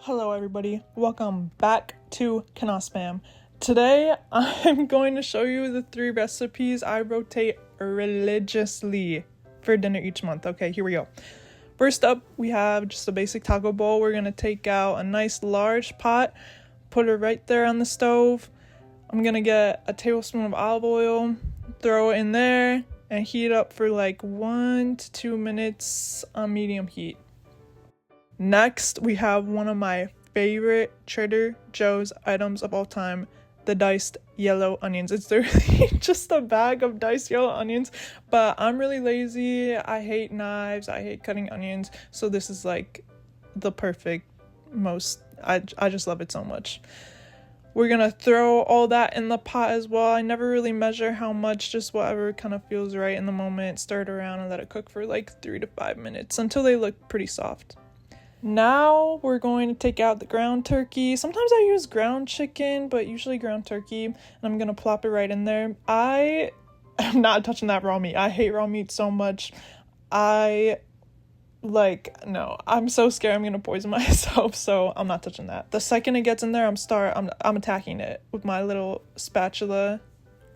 Hello everybody, welcome back to kenahspam. Today I'm going to show you the 3 recipes I rotate religiously for dinner each month. Okay, here we go. First up, we have just a basic taco bowl. We're going to take out a nice large pot, put it right there on the stove. I'm going to get a tablespoon of olive oil, throw it in there, and heat up for like 1 to 2 minutes on medium heat. Next, we have one of my favorite Trader Joe's items of all time, the diced yellow onions. It's literally just a bag of diced yellow onions, but I'm really lazy. I hate knives. I hate cutting onions. So this is like the perfect I just love it so much. We're gonna throw all that in the pot as well. I never really measure how much, just whatever kind of feels right in the moment. Stir it around and let it cook for like 3 to 5 minutes until they look pretty soft. Now we're going to take out the ground turkey. Sometimes I use ground chicken, but usually ground turkey, and I'm gonna plop it right in there. I am not touching that raw meat. I hate raw meat so much. No, I'm so scared I'm gonna poison myself, so I'm not touching that. The second it gets in there, I'm attacking it with my little spatula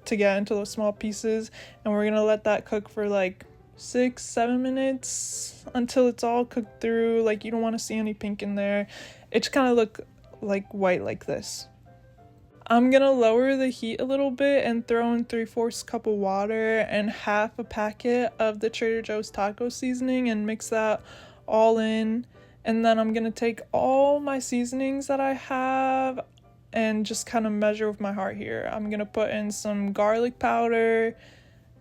to get into those small pieces, and we're gonna let that cook for like 6-7 minutes until it's all cooked through. Like, you don't want to see any pink in there. It should kind of look like white like this. I'm gonna lower the heat a little bit and throw in 3/4 cup of water and half a packet of the Trader Joe's taco seasoning and mix that all in. And then I'm gonna take all my seasonings that I have and just kind of measure with my heart here. I'm gonna put in some garlic powder,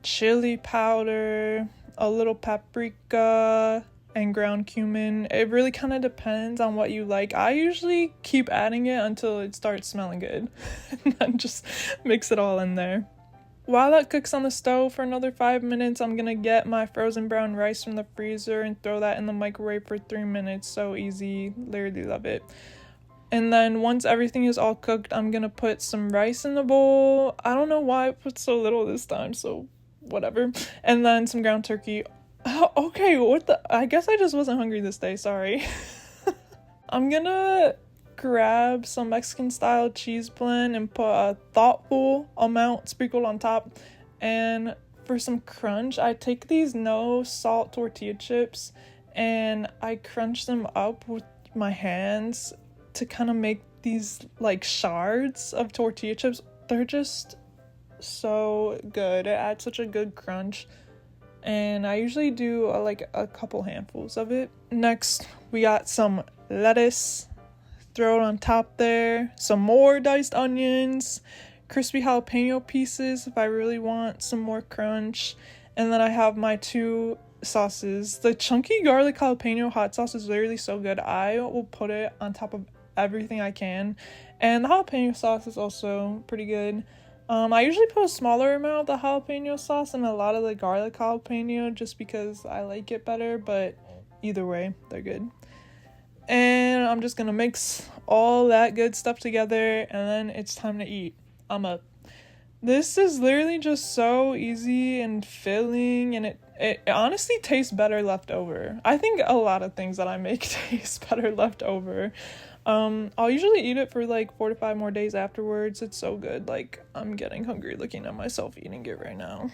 chili powder, a little paprika, and ground cumin. It really kind of depends on what you like. I usually keep adding it until it starts smelling good and then just mix it all in there. While that cooks on the stove for another 5 minutes, I'm gonna get my frozen brown rice from the freezer and throw that in the microwave for 3 minutes. So easy, literally love it. And then once everything is all cooked, I'm gonna put some rice in the bowl. I don't know why I put so little this time, so whatever. And then some ground turkey. Oh, okay, I guess I just wasn't hungry this day, sorry. I'm gonna grab some Mexican style cheese blend and put a thoughtful amount sprinkled on top. And for some crunch, I take these no salt tortilla chips and I crunch them up with my hands to kind of make these like shards of tortilla chips. They're just so good. It adds such a good crunch, and I usually do a couple handfuls of it. Next, we got some lettuce, throw it on top there, some more diced onions, crispy jalapeno pieces if I really want some more crunch, and then I have my 2 sauces. The chunky garlic jalapeno hot sauce is literally so good. I will put it on top of everything I can, and the jalapeno sauce is also pretty good. I usually put a smaller amount of the jalapeno sauce and a lot of the garlic jalapeno just because I like it better, but either way, they're good. And I'm just gonna mix all that good stuff together, and then it's time to eat. I'm up. This is literally just so easy and filling, and it honestly tastes better left over. I think a lot of things that I make taste better left over. I'll usually eat it for like 4 to 5 more days afterwards. It's so good. Like, I'm getting hungry looking at myself eating it right now.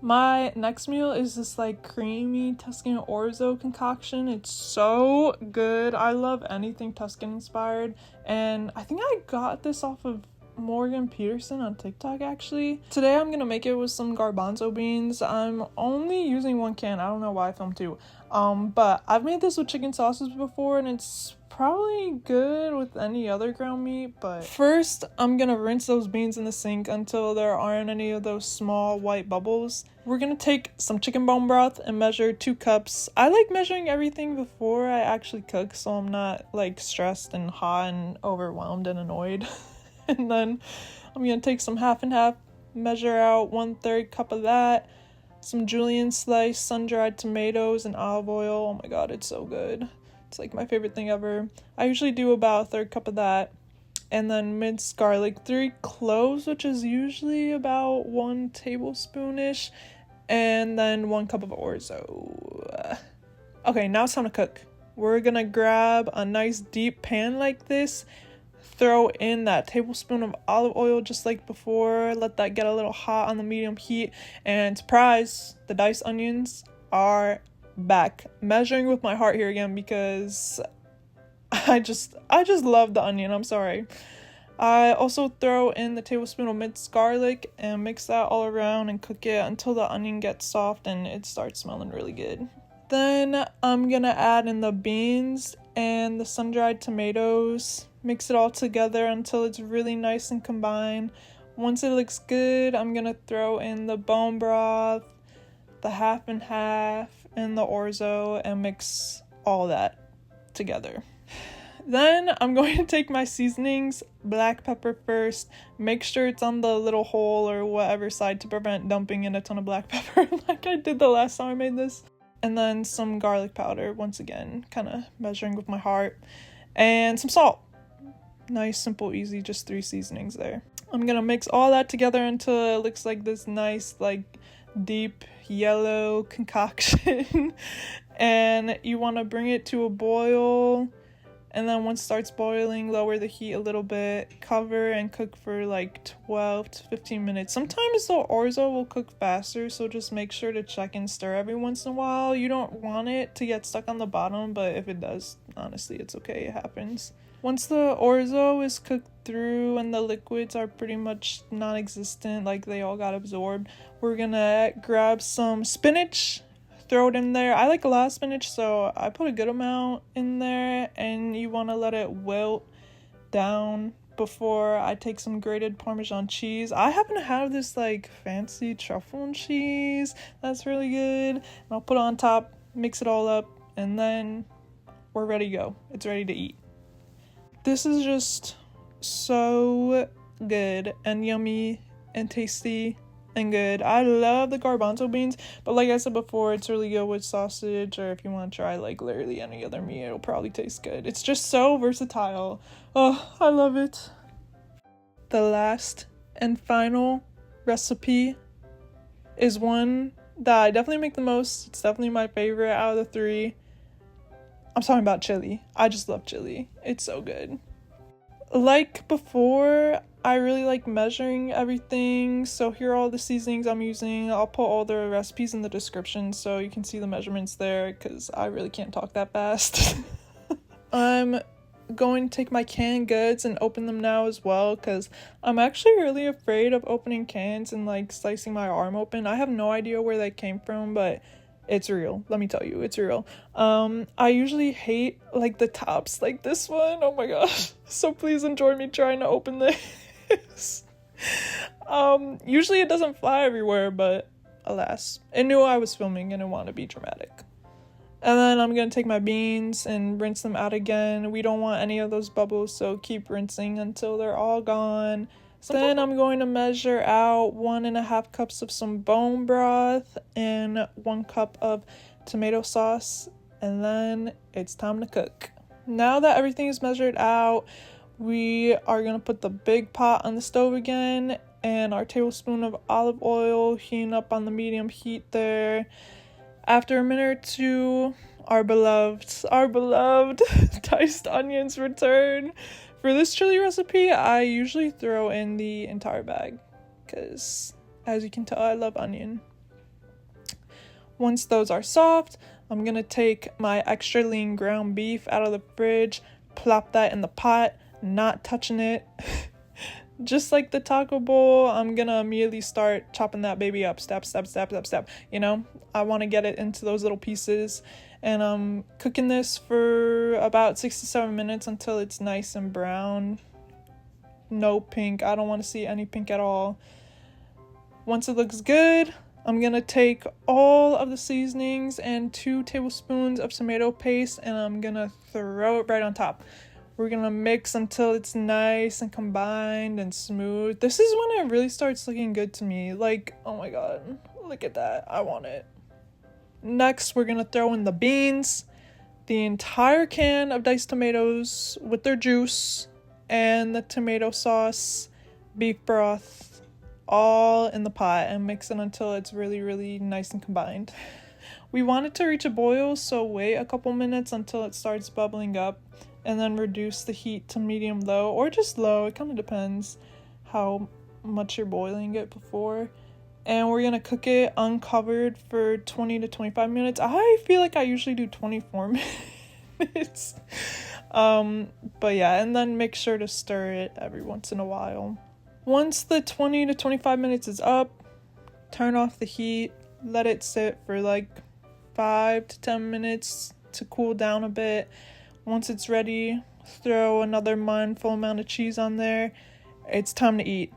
My next meal is this like creamy Tuscan orzo concoction. It's so good. I love anything Tuscan inspired, and I think I got this off of Morgan Peterson on TikTok actually. Today I'm gonna make it with some garbanzo beans. I'm only using 1 can. I don't know why I filmed 2. But I've made this with chicken sauces before, and it's probably good with any other ground meat. But first, I'm gonna rinse those beans in the sink until there aren't any of those small white bubbles. We're gonna take some chicken bone broth and measure 2 cups. I like measuring everything before I actually cook, so I'm not like stressed and hot and overwhelmed and annoyed. And then I'm gonna take some half and half, measure out 1/3 cup of that, some julienne sliced sun-dried tomatoes and olive oil. Oh my god, it's so good. It's like my favorite thing ever. I usually do about 1/3 cup of that. And then minced garlic, 3 cloves, which is usually about 1 tablespoon-ish, and then 1 cup of orzo. Okay, now it's time to cook. we're gonna grab a nice deep pan like this, throw in that tablespoon of olive oil just like before, let that get a little hot on the medium heat, and surprise, the diced onions are back. Measuring with my heart here again because I just love the onion. I'm sorry. I also throw in the tablespoon of minced garlic and mix that all around and cook it until the onion gets soft and it starts smelling really good. Then I'm gonna add in the beans and the sun-dried tomatoes. Mix it all together until it's really nice and combined. Once it looks good, I'm gonna throw in the bone broth, the half and half, and the orzo and mix all that together. Then I'm going to take my seasonings, black pepper first, make sure it's on the little hole or whatever side to prevent dumping in a ton of black pepper like I did the last time I made this. And then some garlic powder, once again, kind of measuring with my heart, and some salt. Nice, simple, easy, just 3 seasonings there. I'm gonna mix all that together until it looks like this nice, like, deep yellow concoction. And you want to bring it to a boil, and then once it starts boiling, lower the heat a little bit, cover and cook for like 12 to 15 minutes. Sometimes the orzo will cook faster, so just make sure to check and stir every once in a while. You don't want it to get stuck on the bottom, but if it does, honestly, it's okay, it happens. Once the orzo is cooked through and the liquids are pretty much non-existent, like they all got absorbed, we're gonna grab some spinach, throw it in there. I like a lot of spinach, so I put a good amount in there, and you want to let it wilt down before I take some grated Parmesan cheese. I happen to have this like fancy truffle cheese that's really good, and I'll put it on top, mix it all up, and then we're ready to go. It's ready to eat. This is just so good and yummy and tasty and good. I love the garbanzo beans, but like I said before, it's really good with sausage, or if you want to try like literally any other meat, it'll probably taste good. It's just so versatile. Oh, I love it. The last and final recipe is one that I definitely make the most. It's definitely my favorite out of the 3. I'm talking about chili. I just love chili. It's so good. Like before, I really like measuring everything, so here are all the seasonings I'm using. I'll put all the recipes in the description so you can see the measurements there, because I really can't talk that fast. I'm going to take my canned goods and open them now as well, because I'm actually really afraid of opening cans and like slicing my arm open. I have no idea where that came from, but it's real. Let me tell you, it's real. I usually hate like the tops like this one. Oh my gosh. So please enjoy me trying to open this. Usually it doesn't fly everywhere, but alas, it knew I was filming and it wanted to be dramatic. And then I'm gonna take my beans and rinse them out again. We don't want any of those bubbles, so keep rinsing until they're all gone. Then I'm going to measure out 1.5 cups of some bone broth and 1 cup of tomato sauce, and then it's time to cook. Now that everything is measured out, we are going to put the big pot on the stove again, and our tablespoon of olive oil heating up on the medium heat there. After a minute or two, our beloved diced onions return. For this chili recipe, I usually throw in the entire bag because, as you can tell, I love onion. Once those are soft, I'm going to take my extra lean ground beef out of the fridge, plop that in the pot, not touching it. Just like the taco bowl, I'm going to immediately start chopping that baby up, step. You know, I want to get it into those little pieces. And I'm cooking this for about 6 to 7 minutes until it's nice and brown. No pink. I don't want to see any pink at all. Once it looks good, I'm going to take all of the seasonings and 2 tablespoons of tomato paste, and I'm going to throw it right on top. We're going to mix until it's nice and combined and smooth. This is when it really starts looking good to me. Like, oh my god, look at that. I want it. Next, we're going to throw in the beans, the entire can of diced tomatoes with their juice, and the tomato sauce, beef broth, all in the pot, and mix it until it's really, really nice and combined. We want it to reach a boil, so wait a couple minutes until it starts bubbling up, and then reduce the heat to medium low, or just low. It kind of depends how much you're boiling it before. And we're gonna cook it uncovered for 20 to 25 minutes. I feel like I usually do 24 minutes. But yeah, and then make sure to stir it every once in a while. Once the 20 to 25 minutes is up, turn off the heat, let it sit for like 5 to 10 minutes to cool down a bit. Once it's ready, throw another mindful amount of cheese on there. It's time to eat.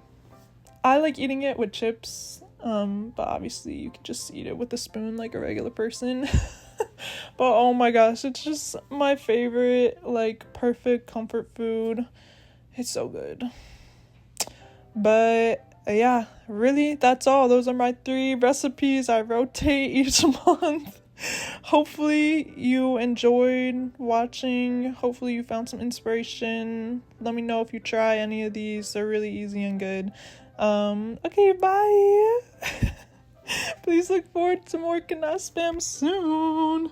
I like eating it with chips, but obviously you can just eat it with a spoon like a regular person. But oh my gosh, it's just my favorite, like, perfect comfort food. It's so good. But yeah, really, that's all. Those are my 3 recipes I rotate each month. Hopefully you enjoyed watching. Hopefully you found some inspiration. Let me know if you try any of these. They're really easy and good. Okay, bye. Please look forward to more kenah spam soon.